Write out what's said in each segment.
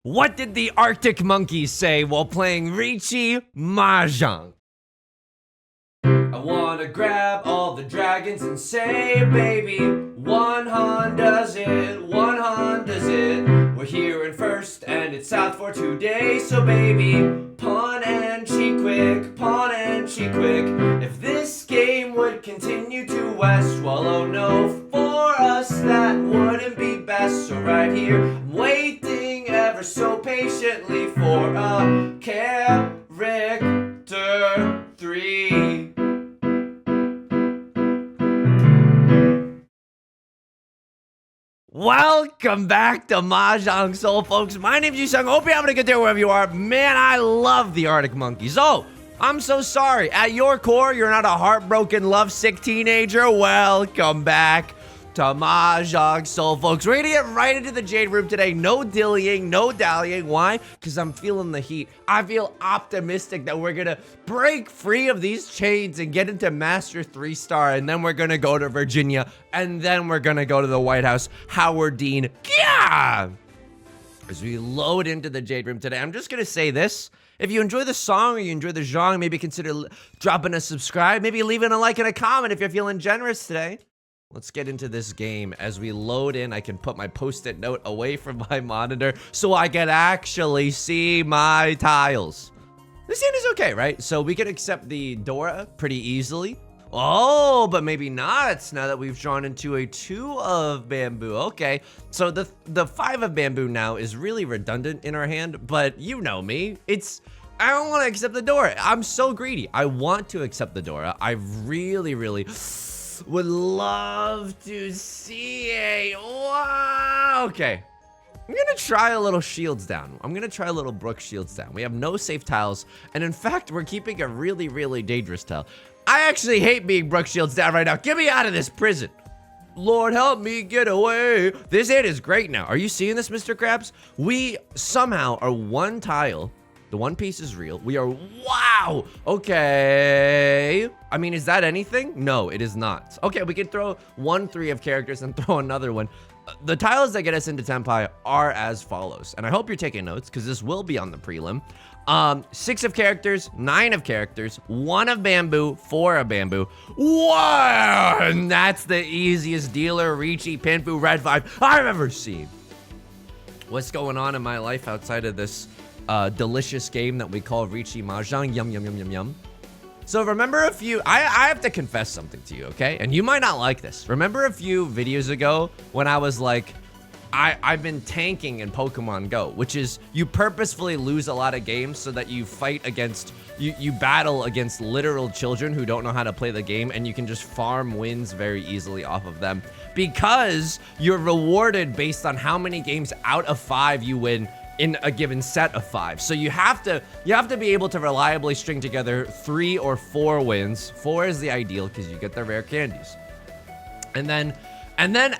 What did the Arctic monkeys say while playing Riichi Mahjong? I wanna grab all the dragons and say, baby, one hand does it, one hand does it. We're here in first and it's south for today, so baby, pawn and cheek quick, pawn and cheek quick. If this game would continue to west, well, oh no, for us that wouldn't be best. So right here, I'm waiting ever so patiently for a character 3. Welcome back to Mahjong Soul, folks. My name's Yusong. Hope you're having a good day wherever you are. Man, I love the Arctic monkeys. Oh, I'm so sorry. At your core, you're not a heartbroken, lovesick teenager. Welcome back to Mahjong Soul, folks. We're gonna get right into the Jade Room today. No dillying, no dallying. Why? Because I'm feeling the heat. I feel optimistic that we're gonna break free of these chains and get into Master 3-star, and then we're gonna go to Virginia, and then we're gonna go to the White House. Howard Dean. Yeah! As we load into the Jade Room today, I'm just gonna say this. If you enjoy the song or you enjoy the genre, maybe consider dropping a subscribe, maybe leaving a like and a comment if you're feeling generous today. Let's get into this game. As we load in, I can put my post-it note away from my monitor so I can actually see my tiles. This hand is okay, right? So we can accept the Dora pretty easily. Oh, but maybe not now that we've drawn into a 2 of bamboo. Okay, so the 5 of bamboo now is really redundant in our hand, but you know me. I don't want to accept the Dora. I'm so greedy. I want to accept the Dora. I really would love to see a wow. Okay, I'm gonna try a little shields down. I'm gonna try a little Brook shields down. We have no safe tiles, and in fact, we're keeping a really dangerous tile. I actually hate being Brook shields down right now. Get me out of this prison. Lord, help me get away. This hand is great now. Are you seeing this, Mr. Krabs? We somehow are one tile. The one piece is real. We are, wow, okay. I mean, is that anything? No, it is not. Okay, we can throw 1 3 of characters and throw another one. The tiles that get us into Tenpai are as follows. And I hope you're taking notes because this will be on the prelim. 6 of characters, 9 of characters, 1 of bamboo, 4 of bamboo. Wow, and that's the easiest dealer Riichi Pinfu Red 5 I've ever seen. What's going on in my life outside of this delicious game that we call Riichi Mahjong? Yum, yum, yum, yum, yum. So remember a few, I have to confess something to you, okay? And you might not like this. Remember a few videos ago when I was like, I've been tanking in Pokemon Go, which is you purposefully lose a lot of games so that you fight against, you battle against literal children who don't know how to play the game, and you can just farm wins very easily off of them because you're rewarded based on how many games out of 5 you win in a given set of 5. So you have to be able to reliably string together 3 or 4 wins. 4 is the ideal because you get the rare candies. And then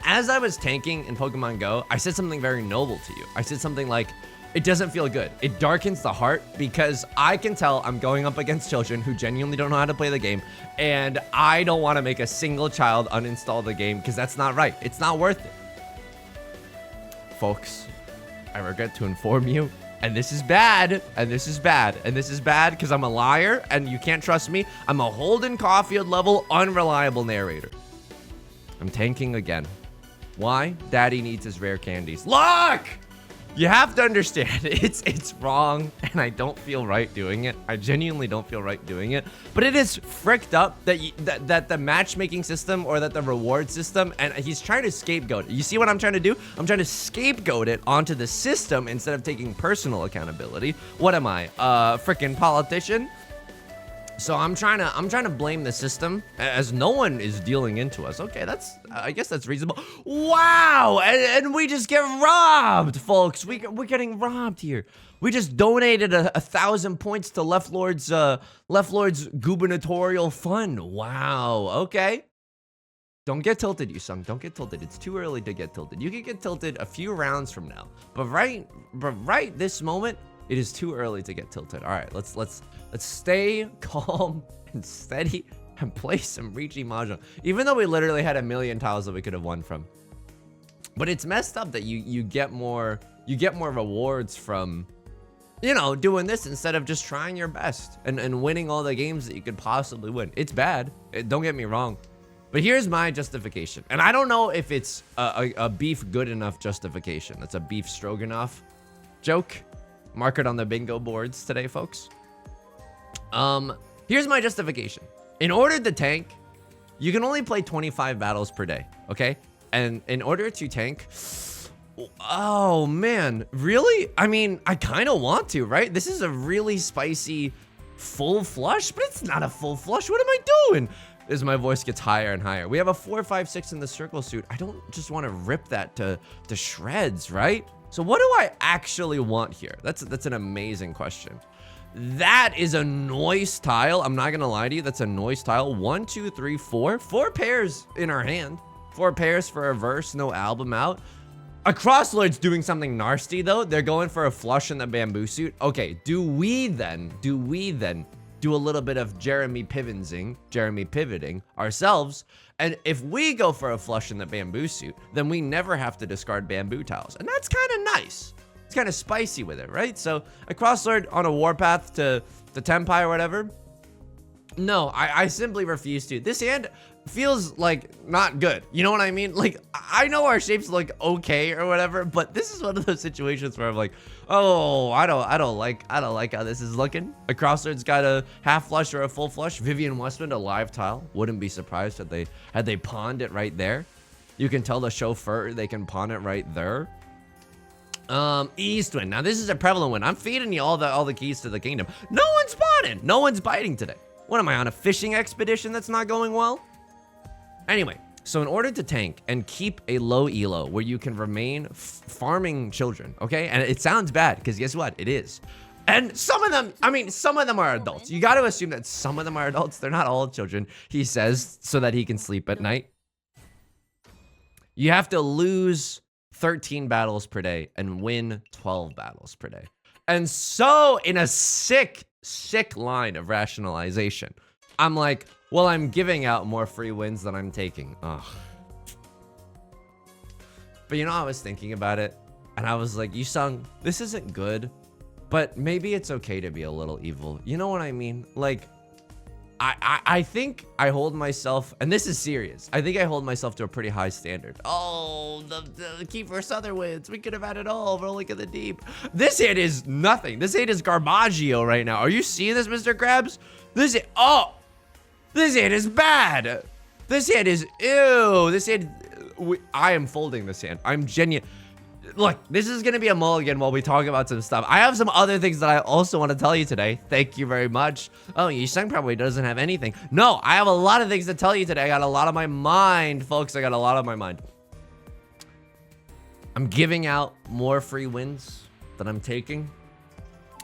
as I was tanking in Pokemon Go, I said something very noble to you. I said something like, it doesn't feel good. It darkens the heart because I can tell I'm going up against children who genuinely don't know how to play the game, and I don't want to make a single child uninstall the game because that's not right. It's not worth it. Folks, I regret to inform you, and this is bad, and this is bad, and this is bad because I'm a liar and you can't trust me. I'm a Holden Caulfield level unreliable narrator. I'm tanking again. Why? Daddy needs his rare candies. Look! You have to understand, it's wrong, and I don't feel right doing it. I genuinely don't feel right doing it. But it is fricked up that the matchmaking system or that the reward system, and he's trying to scapegoat it. You see what I'm trying to do? I'm trying to scapegoat it onto the system instead of taking personal accountability. What am I, a freaking politician? So I'm trying to blame the system as no one is dealing into us. Okay, I guess that's reasonable. Wow, and we just get robbed, folks. We're getting robbed here. We just donated 1,000 points to Left Lord's gubernatorial fund. Wow. Okay. Don't get tilted, Yusong. Don't get tilted. It's too early to get tilted. You can get tilted a few rounds from now, but right this moment, it is too early to get tilted. All right, let's stay calm and steady and play some Riichi Mahjong. Even though we literally had a million tiles that we could have won from. But it's messed up that you get more you get more rewards from, you know, doing this instead of just trying your best and winning all the games that you could possibly win. It's bad. Don't get me wrong. But here's my justification. And I don't know if it's a beef good enough justification. That's a beef stroganoff joke. Mark it on the bingo boards today, folks. Here's my justification. In order to tank, you can only play 25 battles per day, okay? And in order to tank, oh man, really? I mean, I kind of want to, right? This is a really spicy full flush, but it's not a full flush. What am I doing? As my voice gets higher and higher. We have a 4, 5, 6 in the circle suit. I don't just want to rip that to shreds, right? So what do I actually want here? That's an amazing question. That is a noise tile. I'm not gonna lie to you. That's a noise tile. 1, 2, 3, 4. 4 pairs in our hand. 4 pairs for a verse, no album out. A crosslord's doing something nasty though. They're going for a flush in the bamboo suit. Okay, do we then do a little bit of Jeremy pivoting ourselves? And if we go for a flush in the bamboo suit, then we never have to discard bamboo tiles. And that's kind of nice. It's kind of spicy with it, right? So a crosslord on a warpath to Tenpai or whatever. No, I simply refuse to. This hand feels like not good. You know what I mean? Like, I know our shapes look okay or whatever, but this is one of those situations where I'm like, oh, I don't like how this is looking. A crosslord's got a half flush or a full flush. Vivian Westwind, a live tile. Wouldn't be surprised had they pawned it right there. You can tell the chauffeur they can pawn it right there. Eastwind. Now this is a prevalent one. I'm feeding you all the keys to the kingdom. No one's spawning. No one's biting today. What am I, on a fishing expedition that's not going well? Anyway, so in order to tank and keep a low elo where you can remain farming children, okay? And it sounds bad because guess what? It is. And some of them, I mean, some of them are adults. You got to assume that some of them are adults. They're not all children, he says, so that he can sleep at night. You have to lose 13 battles per day and win 12 battles per day. And so in a sick line of rationalization, I'm like, well, I'm giving out more free wins than I'm taking. Ugh. But you know, I was thinking about it and I was like, Yusong, this isn't good, but maybe it's okay to be a little evil. You know what I mean? Like, I think I hold myself, and this is serious, I think I hold myself to a pretty high standard. Oh, the key for other wins. We could have had it all, rolling in the deep. This hit is nothing. This hit is Garbaggio right now. Are you seeing this, Mr. Krabs? This hit, oh, this hit is bad. This hit is, ew. This hit, I am folding this hand. I'm genuine. Look, this is going to be a mulligan while we talk about some stuff. I have some other things that I also want to tell you today. Thank you very much. Oh, Yusong probably doesn't have anything. No, I have a lot of things to tell you today. I got a lot on my mind, folks. I got a lot on my mind. I'm giving out more free wins than I'm taking.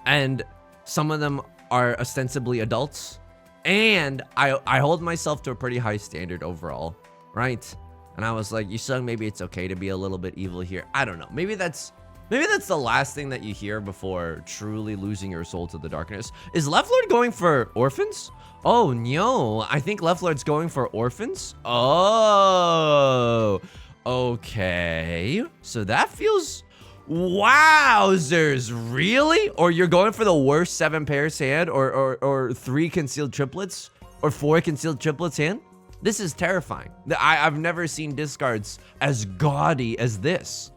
And some of them are ostensibly adults. And I hold myself to a pretty high standard overall, right? And I was like, Yusong, maybe it's okay to be a little bit evil here. I don't know. Maybe that's the last thing that you hear before truly losing your soul to the darkness. Is Left Lord going for orphans? Oh, no. I think Left Lord's going for orphans. Oh, okay. So that feels... Wowzers, really? Or you're going for the worst 7 pairs hand or 3 concealed triplets or 4 concealed triplets hand? This is terrifying. I've never seen discards as gaudy as this.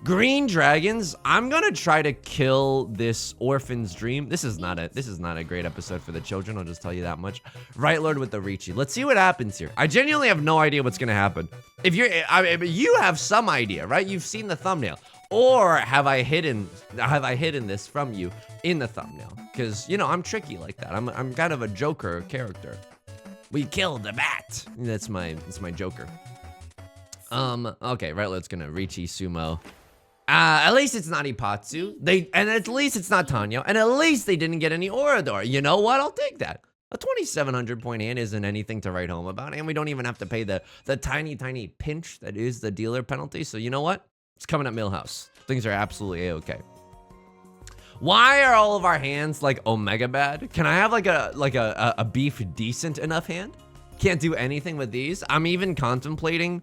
Green dragons. I'm gonna try to kill this orphan's dream. This is not a great episode for the children. I'll just tell you that much. Right Lord with the Riichi. Let's see what happens here. I genuinely have no idea what's gonna happen. If you have some idea, right? You've seen the thumbnail, or have I hidden this from you in the thumbnail? Because you know I'm tricky like that. I'm kind of a Joker character. We killed the bat. That's my Joker. Okay, right, let's gonna Riichi Sumo. At least it's not Ipatsu. And at least it's not Tanyo. And at least they didn't get any Orador. You know what? I'll take that. A 2,700 point hand isn't anything to write home about. And we don't even have to pay the tiny pinch that is the dealer penalty. So you know what? It's coming at Millhouse. Things are absolutely A-okay. Why are all of our hands like omega bad? Can I have like a beef decent enough hand? Can't do anything with these. I'm even contemplating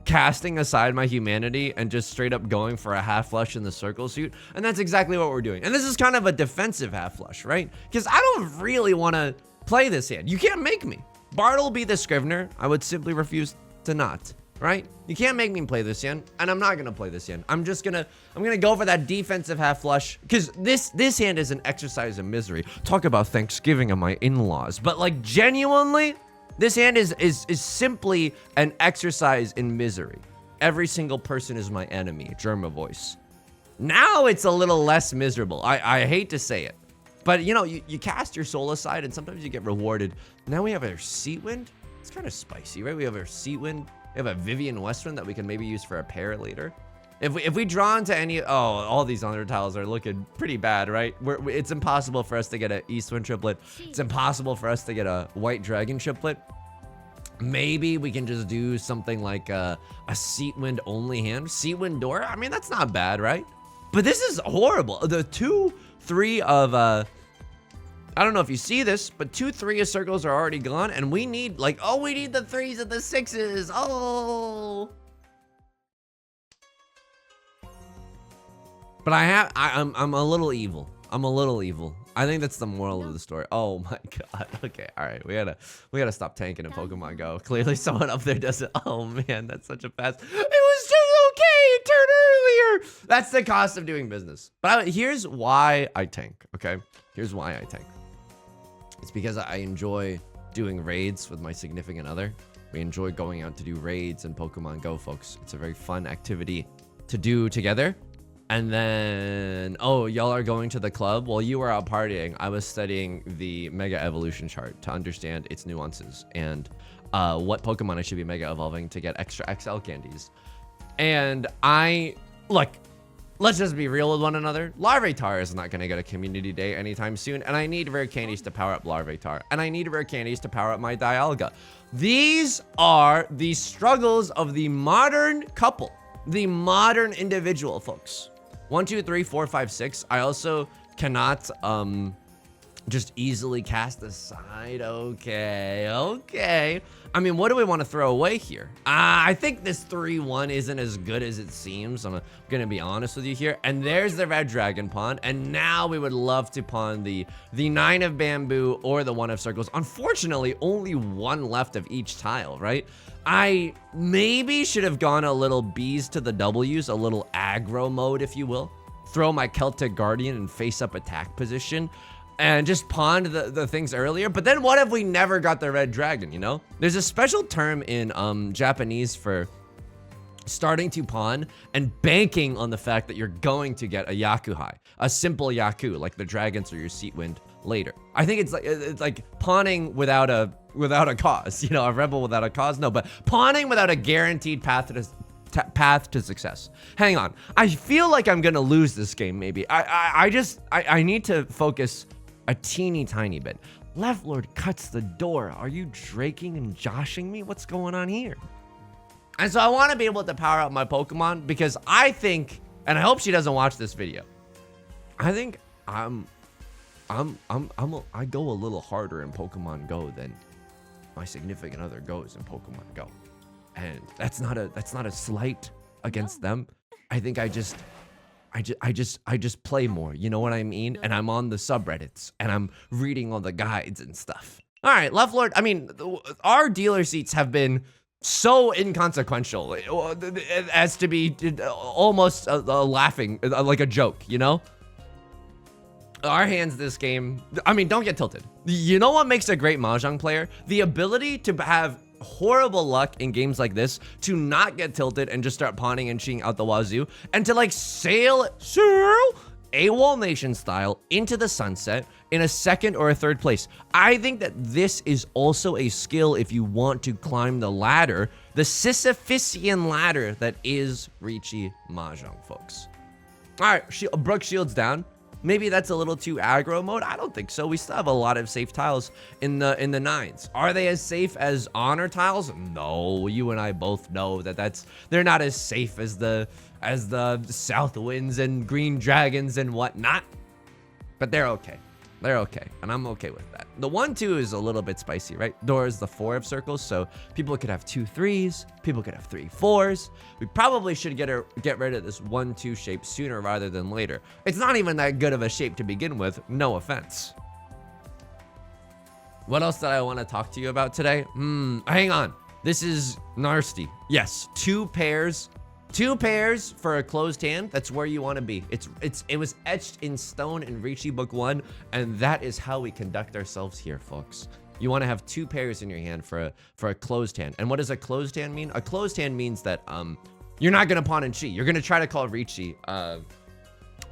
casting aside my humanity and just straight up going for a half flush in the circle suit. And that's exactly what we're doing. And this is kind of a defensive half flush, right? Because I don't really want to play this hand. You can't make me. Bart will be the Scrivener. I would simply refuse to not, right? You can't make me play this hand, and I'm not gonna play this hand. I'm gonna go for that defensive half flush, because this hand is an exercise in misery. Talk about Thanksgiving and my in-laws, but like genuinely, this hand is simply an exercise in misery. Every single person is my enemy. Germa voice. Now it's a little less miserable. I hate to say it. But, you know, you cast your soul aside, and sometimes you get rewarded. Now we have our Seat Wind. It's kind of spicy, right? We have our Seat Wind. We have a Vivian Westwind that we can maybe use for a pair later. If we draw into any... Oh, all these other tiles are looking pretty bad, right? It's impossible for us to get an Eastwind triplet. It's impossible for us to get a White Dragon triplet. Maybe we can just do something like a Seat Wind only hand. Seat Wind Door? I mean, that's not bad, right? But this is horrible. The 2-3 of... I don't know if you see this, but 2-3 of circles are already gone, and we need like, oh, we need the 3s and the 6s. Oh. But I'm a little evil. I'm a little evil. I think that's the moral of the story. Oh my god. Okay, all right. We gotta stop tanking in Pokemon Go. Clearly, someone up there does it. Oh man, that's such a fast. It was just okay. It turned earlier. That's the cost of doing business. But here's why I tank. Okay, here's why I tank. It's because I enjoy doing raids with my significant other. We enjoy going out to do raids in Pokemon Go, folks. It's a very fun activity to do together. And then, oh, y'all are going to the club? While you were out partying, I was studying the Mega Evolution chart to understand its nuances and what Pokemon I should be Mega Evolving to get extra XL candies. And look, let's just be real with one another. Larvitar is not going to get a community day anytime soon, and I need rare candies to power up Larvitar, and I need rare candies to power up my Dialga. These are the struggles of the modern couple, the modern individual, folks. 1, 2, 3, 4, 5, 6. I also cannot just easily cast aside. Okay. I mean, what do we want to throw away here? I think this 3-1 isn't as good as it seems. I'm gonna be honest with you here. And there's the Red Dragon pawn. And now we would love to pawn the 9 of Bamboo or the 1 of Circles. Unfortunately, only 1 left of each tile, right? I maybe should have gone a little B's to the W's, a little aggro mode, if you will. Throw my Celtic Guardian in face-up attack position. And just pawned the things earlier. But then what if we never got the Red Dragon, you know? There's a special term in Japanese for starting to pawn and banking on the fact that you're going to get a Yaku high. A simple Yaku, like the dragons or your Seat Wind later. I think it's like pawning without a cause, you know, a rebel without a cause. No, but pawning without a guaranteed path to success. Hang on. I feel like I'm gonna lose this game, maybe. I need to focus a teeny tiny bit. Left Lord cuts the door. Are you draking and joshing me? What's going on here? And so I want to be able to power up my Pokemon because I think, and I hope she doesn't watch this video. I think I go a little harder in Pokemon Go than my significant other goes in Pokemon Go. And that's not a slight against them. I think I just play more, you know what I mean? And I'm on the subreddits and I'm reading all the guides and stuff. All right, Left Lord, I mean, our dealer seats have been so inconsequential as to be almost laughing, like a joke, you know? Our hands this game, I mean, don't get tilted. You know what makes a great Mahjong player? The ability to have horrible luck in games like this to not get tilted and just start pawning and cheating out the wazoo and to like sail AWOL Nation style into the sunset in a second or a third place. I think that this is also a skill if you want to climb the ladder, the Sisyphusian ladder that is Riichi Mahjong, folks. All right, Brook Shield's down. Maybe that's a little too aggro mode. I don't think so. We still have a lot of safe tiles in the 9s. Are they as safe as honor tiles? No, you and I both know that they're not as safe as the South Winds and Green Dragons and whatnot. But they're okay. They're okay, and I'm okay with that. The 1-2 is a little bit spicy, right? Door is the 4 of circles, so people could have 2 3s, people could have 3 4s. We probably should get rid of this 1-2 shape sooner rather than later. It's not even that good of a shape to begin with, no offense. What else did I want to talk to you about today? Hang on. This is nasty. Yes, 2 pairs. 2 pairs for a closed hand. That's where you want to be. It was etched in stone in Riichi Book 1, and that is how we conduct ourselves here, folks. You want to have 2 pairs in your hand for a closed hand. And what does a closed hand mean? A closed hand means that you're not gonna pawn and cheat. You're gonna try to call Riichi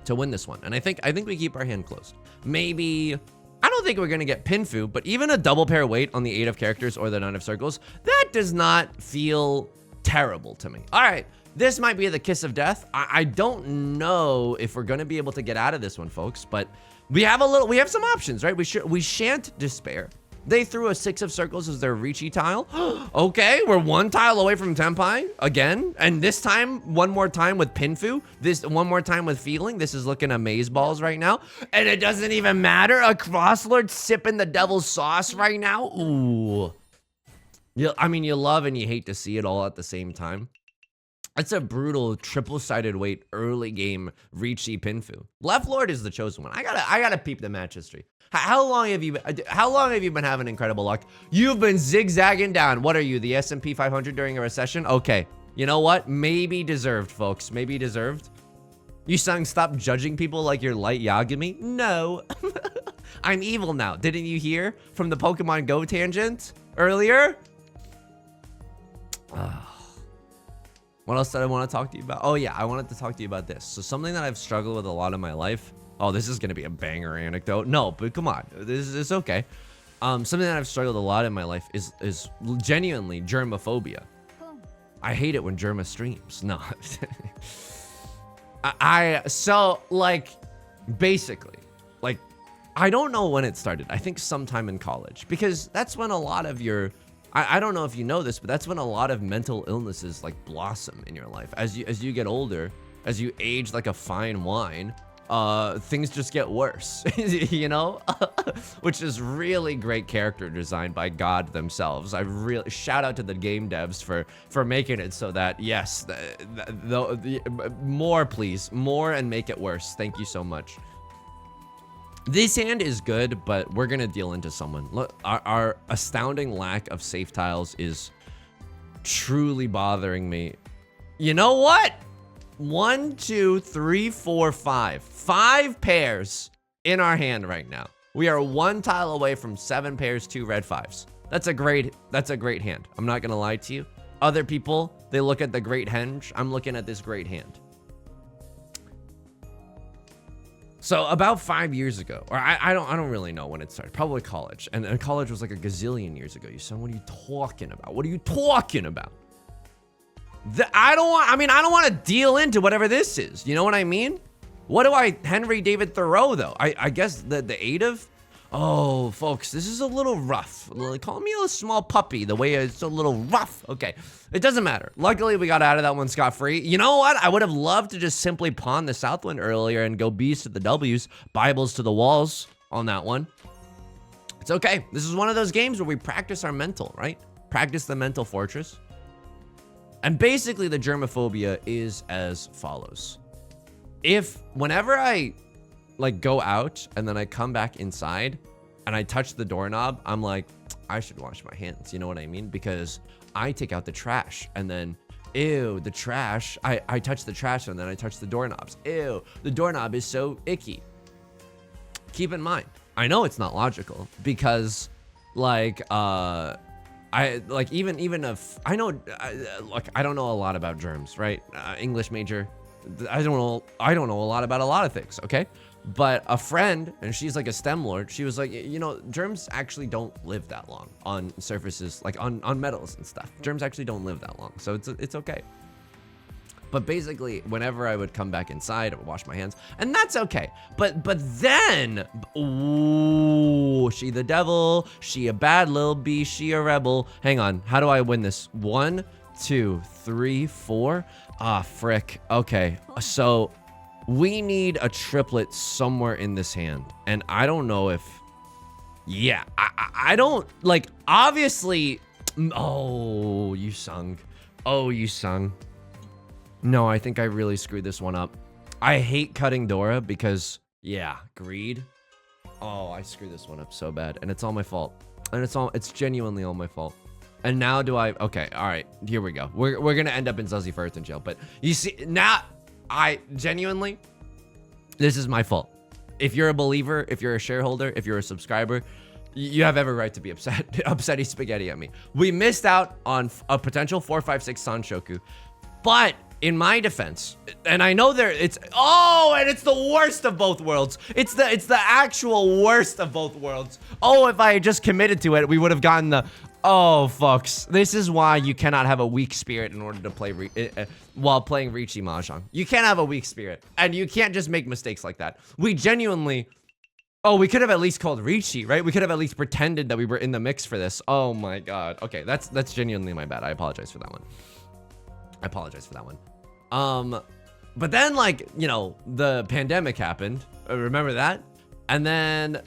to win this one. And I think we keep our hand closed. Maybe. I don't think we're gonna get Pinfu, but even a double pair weight on the 8 of characters or the 9 of circles, that does not feel terrible to me. All right. This might be the kiss of death. I don't know if we're gonna be able to get out of this one, folks, but we have some options, right? We shan't despair. They threw a 6 of circles as their Riichi tile. Okay, we're 1 tile away from Tenpai again, and this time, one more time with Pinfu. This one more time with Feeling. This is looking amazeballs right now, and it doesn't even matter. A crosslord sipping the devil's sauce right now. Ooh, I mean, you love and you hate to see it all at the same time. It's a brutal triple-sided weight early game Riichi Pinfu. Left Lord is the chosen one. I gotta peep the match history. How long have you been having incredible luck? You've been zigzagging down. What are you, the S&P 500 during a recession? Okay, you know what? Maybe deserved, folks. Maybe deserved. Yusong, stop judging people like you're light Yagami. No, I'm evil now. Didn't you hear from the Pokemon Go tangent earlier? What else did I want to talk to you about? Oh yeah, I wanted to talk to you about this. So something that I've struggled with a lot in my life. Oh, this is gonna be a banger anecdote. No, but come on, this is okay. Something that I've struggled a lot in my life is genuinely germophobia. I hate it when Germa streams. No, so like basically, like I don't know when it started. I think sometime in college, because that's when a lot of your I don't know if you know this, but that's when a lot of mental illnesses like blossom in your life. As you get older, as you age like a fine wine, things just get worse, you know, which is really great character design by God themselves. I really shout out to the game devs for making it so that yes, more please, more and make it worse. Thank you so much. This hand is good, but we're gonna deal into someone. Look, our astounding lack of safe tiles is truly bothering me. You know what? 1, 2, 3, 4, 5. 5 pairs in our hand right now. We are 1 tile away from 7 pairs, 2 red 5s. That's a great hand. I'm not gonna lie to you. Other people, they look at the great henge. I'm looking at this great hand. So about 5 years ago, or I don't really know when it started, probably college. And college was like a gazillion years ago. You said, what are you talking about? What are you talking about? I don't want to deal into whatever this is. You know what I mean? What do Henry David Thoreau though? I guess the 8 of, oh folks, this is a little rough. Call me a small puppy, the way it's a little rough. Okay, it doesn't matter. Luckily we got out of that one scot-free. You know what? I would have loved to just simply pawn the Southwind earlier and go B's to the W's, Bibles to the walls on that one. It's okay. This is one of those games where we practice our mental, right? Practice the mental fortress. And basically the germophobia is as follows. Whenever I like go out and then I come back inside and I touch the doorknob, I'm like, I should wash my hands. You know what I mean? Because I take out the trash and then, ew, the trash. I touch the trash and then I touch the doorknobs. Ew, the doorknob is so icky. Keep in mind, I know it's not logical because like, even if I know, look, I don't know a lot about germs, right? English major. I don't know a lot about a lot of things. Okay. But a friend, and she's like a STEM lord, she was like, you know, germs actually don't live that long on surfaces, like on metals and stuff. Germs actually don't live that long, so it's okay. But basically, whenever I would come back inside, I would wash my hands, and that's okay. But then, ooh, she the devil, she a bad little bee, she a rebel. Hang on, how do I win this? 1, 2, 3, 4. Ah, frick. Okay, so We need a triplet somewhere in this hand. And I don't know if... Yeah, I don't... Like, obviously... Oh, you sung. Oh, you sung. No, I think I really screwed this one up. I hate cutting Dora because... Yeah, greed. Oh, I screwed this one up so bad. And it's all my fault. And it's genuinely all my fault. And now do I... Okay, all right. Here we go. We're going to end up in Zuzzy Firth in jail. But you see, now... I genuinely, this is my fault. If you're a believer, if you're a shareholder, if you're a subscriber, you have every right to be upset, upsetty spaghetti at me. We missed out on a potential 456 Sanshoku, but in my defense, and I know it's the worst of both worlds. It's the actual worst of both worlds. Oh, if I had just committed to it, we would have gotten the... Oh, folks, this is why you cannot have a weak spirit in order to play while playing Riichi Mahjong. You can't have a weak spirit, and you can't just make mistakes like that. We genuinely... Oh, we could have at least called Riichi, right? We could have at least pretended that we were in the mix for this. Oh my god. Okay, that's genuinely my bad. I apologize for that one. I apologize for that one. But then, like, you know, the pandemic happened. Remember that? And then...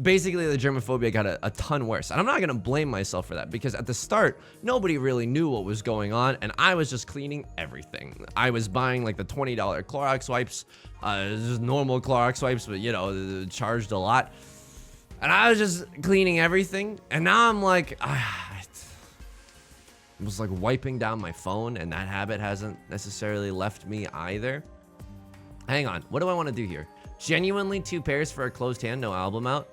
Basically, the Germophobia got a ton worse. And I'm not going to blame myself for that because at the start, nobody really knew what was going on. And I was just cleaning everything. I was buying like the $20 Clorox wipes, just normal Clorox wipes, but you know, charged a lot. And I was just cleaning everything. And now I'm like, I was like wiping down my phone, and that habit hasn't necessarily left me either. Hang on. What do I want to do here? Genuinely 2 pairs for a closed hand, no album out.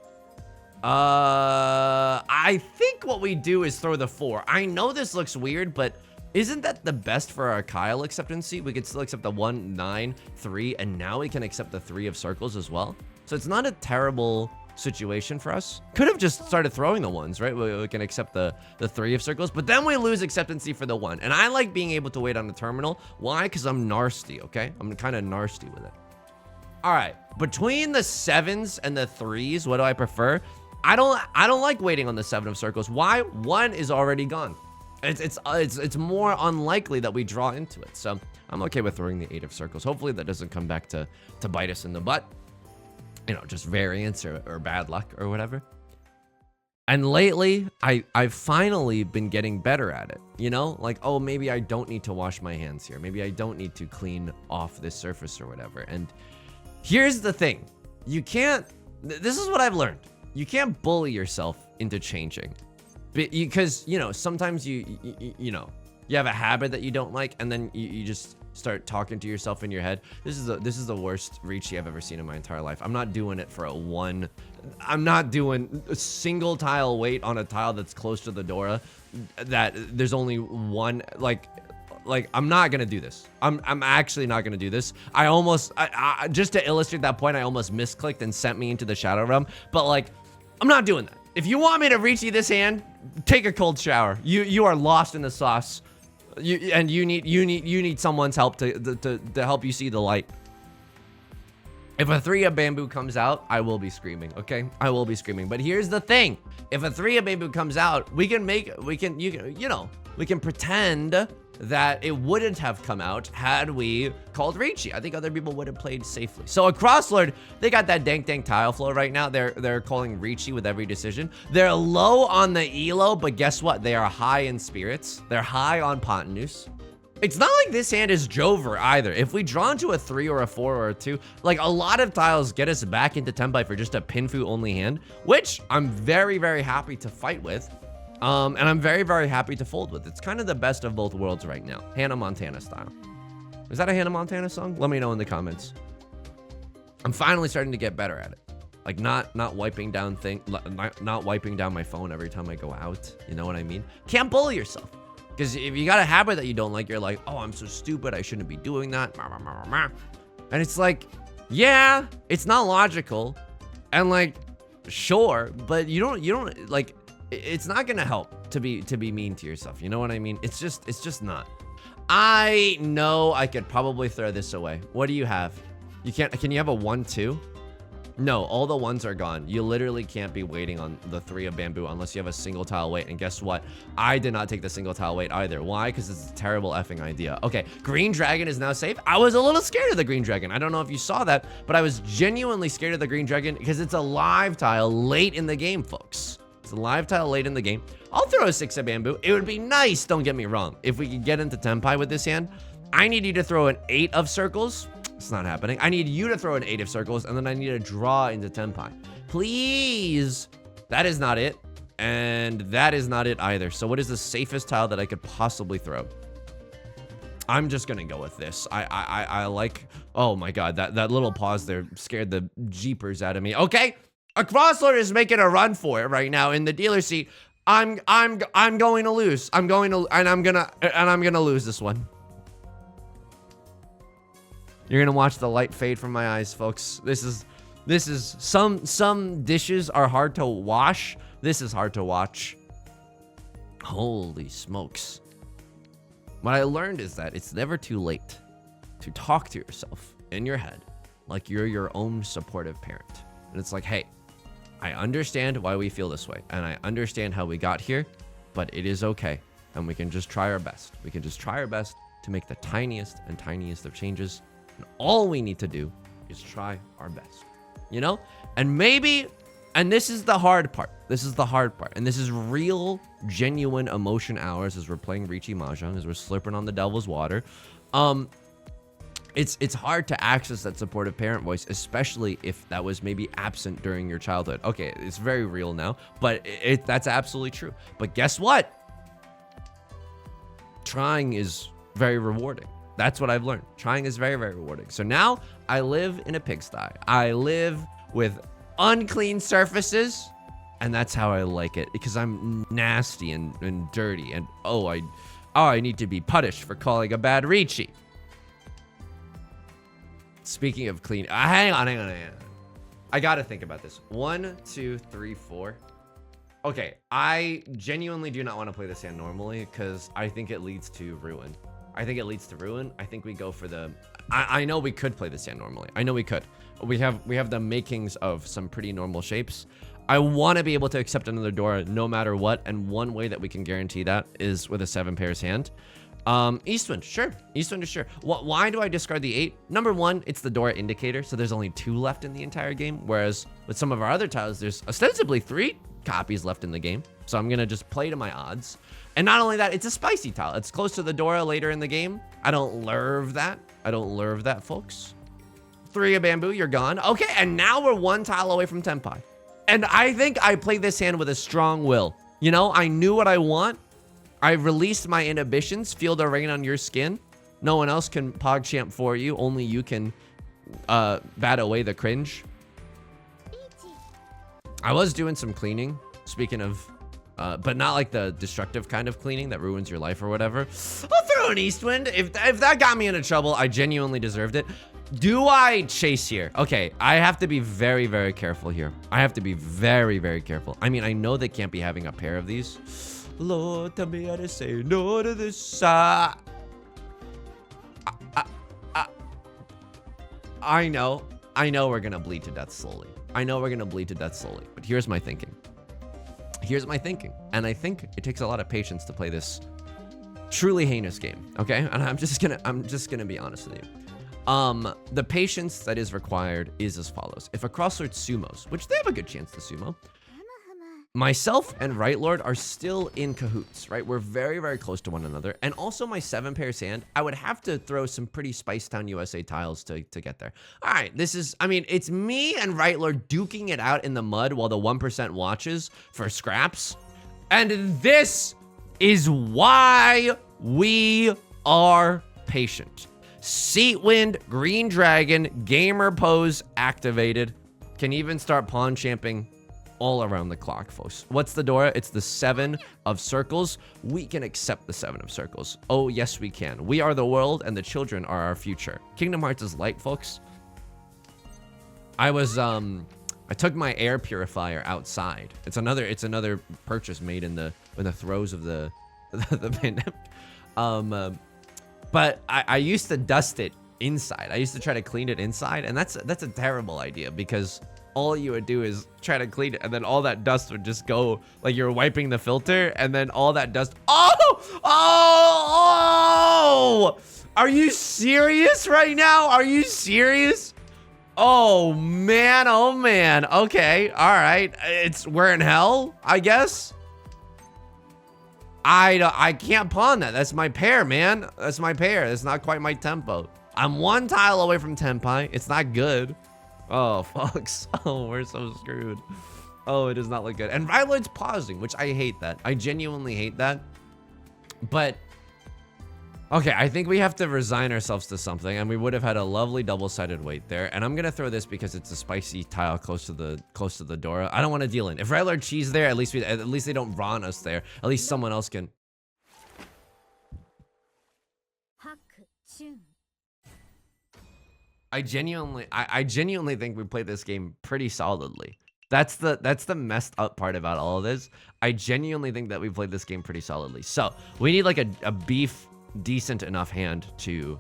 I think what we do is throw the 4. I know this looks weird, but isn't that the best for our Kyle acceptancy? We could still accept the 1, 9, 3, and now we can accept the 3 of circles as well. So it's not a terrible situation for us. Could have just started throwing the 1s, right? We can accept the 3 of circles, but then we lose acceptancy for the 1. And I like being able to wait on the terminal. Why? Because I'm nasty, okay? I'm kind of nasty with it. All right, between the 7s and the 3s, what do I prefer? I don't like waiting on the 7 of circles. Why? 1 is already gone. It's more unlikely that we draw into it. So I'm okay with throwing the 8 of circles. Hopefully that doesn't come back to bite us in the butt. You know, just variance or bad luck or whatever. And lately, I've finally been getting better at it. You know, like, oh, maybe I don't need to wash my hands here. Maybe I don't need to clean off this surface or whatever. And here's the thing. You can't... This is what I've learned. You can't bully yourself into changing, because you know sometimes you know you have a habit that you don't like, and then you just start talking to yourself in your head. This is the worst Riichi I've ever seen in my entire life. I'm not doing it for a 1. I'm not doing a single tile weight on a tile that's close to the Dora. That there's only 1 like I'm not gonna do this. I'm actually not gonna do this. I just to illustrate that point, I almost misclicked and sent me into the Shadow Realm. But like, I'm not doing that. If you want me to Riichi this hand, take a cold shower. You are lost in the sauce. You need someone's help to help you see the light. If a 3 of bamboo comes out, I will be screaming. Okay, I will be screaming. But here's the thing: if a 3 of bamboo comes out, we can pretend that it wouldn't have come out had we called Riichi. I think other people would have played safely. So across Lord, they got that dank tile flow right now. They're calling Riichi with every decision. They're low on the elo, but guess what? They are high in spirits. They're high on Pontonous. It's not like this hand is Jover either. If we draw into a 3 or a 4 or a 2, like a lot of tiles get us back into Tenpai for just a Pinfu only hand, which I'm very, very happy to fight with. And I'm very, very happy to fold with. It's kind of the best of both worlds right now. Hannah Montana style. Is that a Hannah Montana song? Let me know in the comments. I'm finally starting to get better at it. Like not wiping down not wiping down my phone every time I go out. You know what I mean? Can't bully yourself. Because if you got a habit that you don't like, you're like, oh, I'm so stupid. I shouldn't be doing that. And it's like, yeah, it's not logical. And like, sure, but you don't like, it's not gonna help to be mean to yourself. You know what I mean? It's just not. I know I could probably throw this away. What do you have? You can't. Can you have a 1-2? No, all the ones are gone. You literally can't be waiting on the 3 of bamboo unless you have a single tile wait. And guess what? I did not take the single tile wait either. Why? Because it's a terrible effing idea. Okay, green dragon is now safe. I was a little scared of the green dragon. I don't know if you saw that, but I was genuinely scared of the green dragon because it's a live tile late in the game, folks. It's a live tile late in the game. I'll throw a 6 of bamboo. It would be nice, don't get me wrong, if we could get into Tenpai with this hand. I need you to throw an 8 of circles. It's not happening. I need you to throw an 8 of circles, and then I need to draw into Tenpai. Please. That is not it. And that is not it either. So what is the safest tile that I could possibly throw? I'm just gonna go with this. I like, oh my god, that little pause there scared the jeepers out of me. Okay, a crosslord is making a run for it right now in the dealer seat. I'm going to lose. I'm gonna lose this one. You're gonna watch the light fade from my eyes, folks. This is some dishes are hard to wash. This is hard to watch. Holy smokes. What I learned is that it's never too late to talk to yourself in your head like you're your own supportive parent. And it's like, hey, I understand why we feel this way, and I understand how we got here, but it is okay. And we can just try our best. We can just try our best to make the tiniest and tiniest of changes. And all we need to do is try our best, you know? And maybe, and this is the hard part. This is the hard part. And this is real, genuine emotion hours as we're playing Riichi Mahjong, as we're slurping on the devil's water. It's hard to access that supportive parent voice, especially if that was maybe absent during your childhood. Okay, it's very real now, but that's absolutely true. But guess what? Trying is very rewarding. That's what I've learned. Trying is very, very rewarding. So now I live in a pigsty. I live with unclean surfaces, and that's how I like it, because I'm nasty and dirty. And I need to be punished for calling a bad Riichi. Speaking of clean, hang on. I gotta think about this. 1, 2, 3, 4. Okay, I genuinely do not want to play this hand normally because I think it leads to ruin. I think we go for the... I know we could play this hand normally. I know we could. We have the makings of some pretty normal shapes. I want to be able to accept another door no matter what, and one way that we can guarantee that is with a 7 pairs hand. Eastwind, sure. Eastwind is sure. Why do I discard the 8? Number 1, it's the door indicator, so there's only 2 left in the entire game, whereas with some of our other tiles, there's ostensibly 3 copies left in the game. So I'm gonna just play to my odds. And not only that, it's a spicy tile. It's close to the Dora later in the game. I don't love that, folks. 3 of bamboo, you're gone. Okay, and now we're 1 tile away from Tenpai. And I think I played this hand with a strong will. You know, I knew what I want. I released my inhibitions. Feel the rain on your skin. No one else can PogChamp for you. Only you can bat away the cringe. I was doing some cleaning. Speaking of... but not like the destructive kind of cleaning that ruins your life or whatever. I'll throw an Eastwind. If that got me into trouble, I genuinely deserved it. Do I chase here? Okay, I have to be very, very careful here. I have to be very, very careful. I mean, I know they can't be having a pair of these. Lord, tell me how to say no to this. I know we're gonna bleed to death slowly. But here's my thinking. And I think it takes a lot of patience to play this truly heinous game, okay? And I'm just gonna be honest with you. The patience that is required is as follows. If a crosslord sumos, which they have a good chance to sumo, myself and Right Lord are still in cahoots, right? We're very, very close to one another. And also my 7 pairs hand, I would have to throw some pretty Spice Town USA tiles to get there. All right, it's me and Right Lord duking it out in the mud while the 1% watches for scraps. And this is why we are patient. Seat wind, green dragon, gamer pose activated. Can even start pawn champing all around the clock, folks. What's the Dora? It's the 7 of circles. We can accept the 7 of circles. Oh, yes, we can. We are the world, and the children are our future. Kingdom Hearts is light, folks. I took my air purifier outside. It's another purchase made in the throes of the pandemic. But I used to dust it inside. I used to try to clean it inside, and that's a terrible idea because all you would do is try to clean it, and then all that dust would just go, like you're wiping the filter, and then all that dust. Oh! Are you serious right now? Are you serious? Oh man, oh man. Okay, all right. We're in hell, I guess. I can't pawn that. That's my pair, man. That's my pair. That's not quite my tempo. I'm one tile away from Tenpai. It's not good. Oh, fucks. Oh, we're so screwed. Oh, it does not look good. And Ryloid's pausing, which I hate that. I genuinely hate that. But okay, I think we have to resign ourselves to something, and we would have had a lovely double-sided weight there. And I'm gonna throw this because it's a spicy tile close to the door. I don't want to deal in. If Ryloid cheese there, at least they don't Ron us there. At least someone else can. I genuinely think we played this game pretty solidly. That's the messed up part about all of this. I genuinely think that we played this game pretty solidly. So we need like a beef decent enough hand to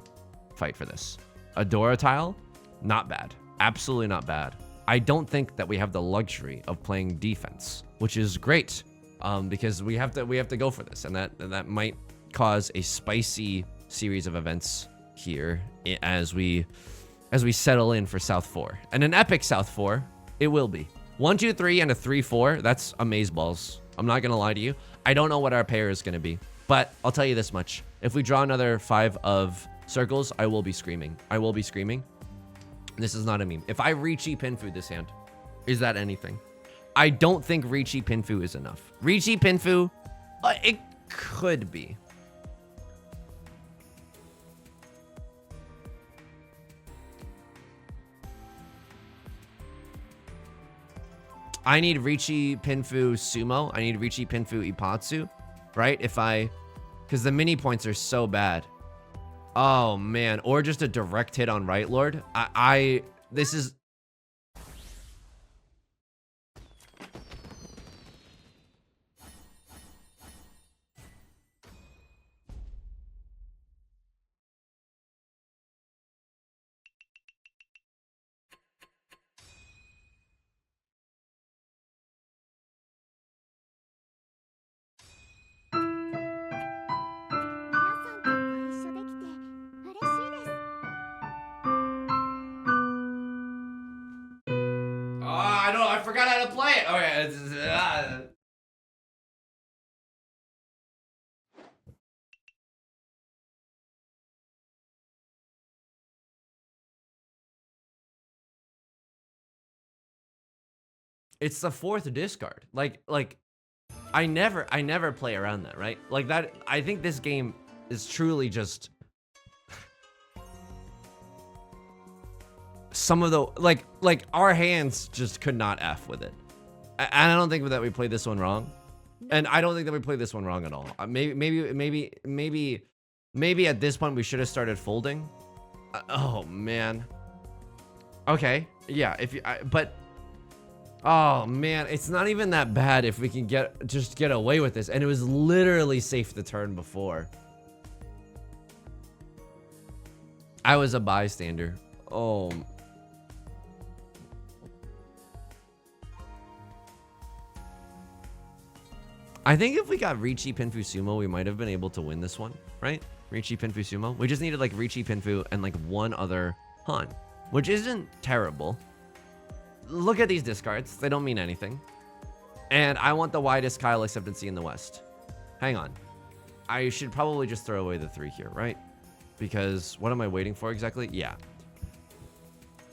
fight for this. A Dora tile, not bad. Absolutely not bad. I don't think that we have the luxury of playing defense, which is great, because we have to go for this, and that might cause a spicy series of events here as we settle in for South 4. And an epic South 4 it will be. 1, 2, 3 and a 3, 4. That's amazeballs. I'm not gonna lie to you. I don't know what our pair is gonna be, but I'll tell you this much. If we draw another 5 of circles, I will be screaming. I will be screaming. This is not a meme. If I Riichi Pinfu this hand, is that anything? I don't think Riichi Pinfu is enough. Riichi Pinfu, it could be. I need Riichi Pinfu Sumo. I need Riichi Pinfu Ipatsu, right? Because the mini points are so bad. Oh man, or just a direct hit on Right Lord. This is. I forgot how to play it. Okay. It's the 4th discard. Like I never play around that, right? Like that. I think this game is truly just some of the like our hands just could not F with it. And I don't think that we played this one wrong. And I don't think that we played this one wrong at all. Maybe at this point we should have started folding. Oh man. Okay. Yeah, but oh man, it's not even that bad if we can just get away with this. And it was literally safe the turn before. I was a bystander. Oh. I think if we got Riichi Pinfu Sumo, we might have been able to win this one, right? Riichi Pinfu Sumo. We just needed like Riichi Pinfu and like one other Han, which isn't terrible. Look at these discards. They don't mean anything. And I want the widest Kyle acceptancy in the West. Hang on. I should probably just throw away the 3 here, right? Because what am I waiting for exactly? Yeah.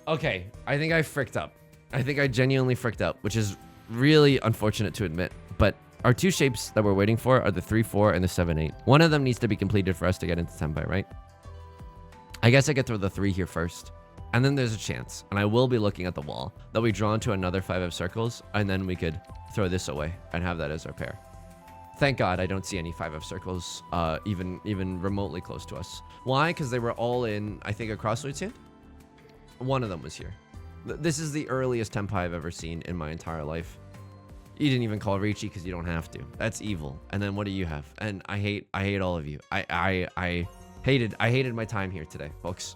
Okay, I think I fricked up. I think I genuinely fricked up, which is really unfortunate to admit. But our 2 shapes that we're waiting for are the 3-4 and the 7-8. One of them needs to be completed for us to get into Tenpai, right? I guess I could throw the 3 here first. And then there's a chance, and I will be looking at the wall, that we draw into another 5 of circles, and then we could throw this away and have that as our pair. Thank God I don't see any 5 of circles even remotely close to us. Why? Because they were all in, I think, a crossroads hand? One of them was here. This is the earliest Tenpai I've ever seen in my entire life. You didn't even call Riichi because you don't have to. That's evil. And then what do you have? And I hate all of you. I hated my time here today, folks.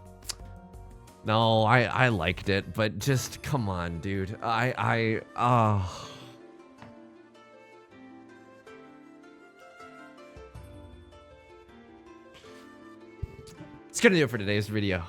No, I liked it, but just come on, dude. It's gonna do it for today's video.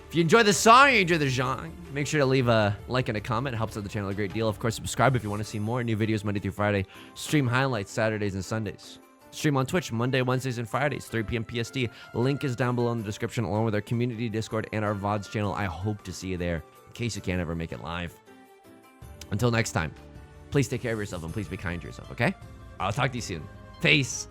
If you enjoy the song, you enjoy the genre, make sure to leave a like and a comment. It helps out the channel a great deal. Of course, subscribe if you want to see more new videos Monday through Friday. Stream highlights Saturdays and Sundays. Stream on Twitch Monday, Wednesdays, and Fridays, 3 p.m. PST. Link is down below in the description, along with our community Discord and our VODs channel. I hope to see you there, in case you can't ever make it live. Until next time, please take care of yourself and please be kind to yourself, okay? I'll talk to you soon. Peace.